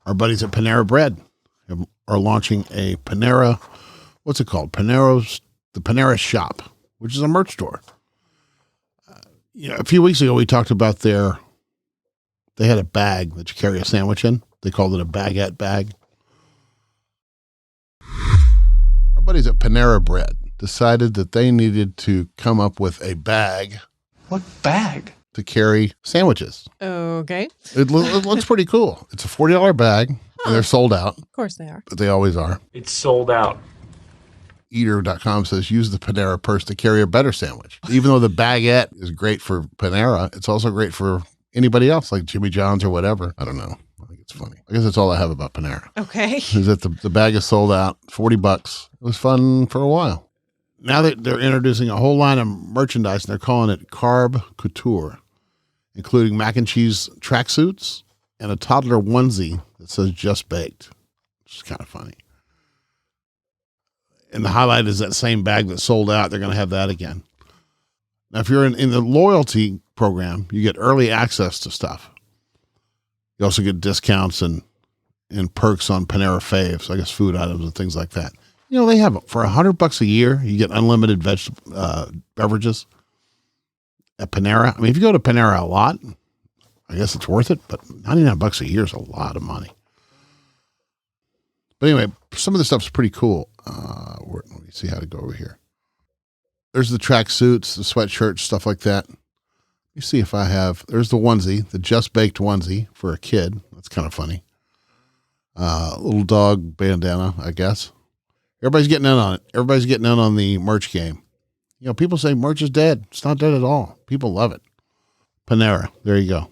Our buddies at Panera Bread are launching a Panera, what's it called? The Panera Shop, which is a merch store. A few weeks ago, we talked about they had a bag that you carry a sandwich in. They called it a Baguette bag. Our buddies at Panera Bread decided that they needed to come up with a bag. What bag? To carry sandwiches. Okay. It looks pretty cool. It's a $40 bag, and they're sold out. Of course they are. But they always are. It's sold out. Eater.com says use the Panera purse to carry a better sandwich. Even though the baguette is great for Panera, it's also great for anybody else, like Jimmy John's or whatever. I don't know. I think it's funny. I guess that's all I have about Panera. Okay. Is that the bag is sold out, $40. It was fun for a while. Now they're introducing a whole line of merchandise, and they're calling it Carb Couture, including mac and cheese tracksuits and a toddler onesie that says Just Baked, which is kind of funny. And the highlight is that same bag that sold out. They're going to have that again. Now, if you're in the loyalty program, you get early access to stuff. You also get discounts and perks on Panera faves, I guess food items and things like that. They have, for $100 a year, you get unlimited beverages at Panera. I mean, if you go to Panera a lot, I guess it's worth it, but $99 a year is a lot of money. But anyway, some of the stuff's pretty cool. Let me see how to go over here. There's the tracksuits, the sweatshirts, stuff like that. Let me see if I have, there's the onesie, the Just Baked onesie for a kid. That's kind of funny. Little dog bandana, I guess. Everybody's getting in on it. Everybody's getting in on the merch game. People say merch is dead. It's not dead at all. People love it. Panera. There you go.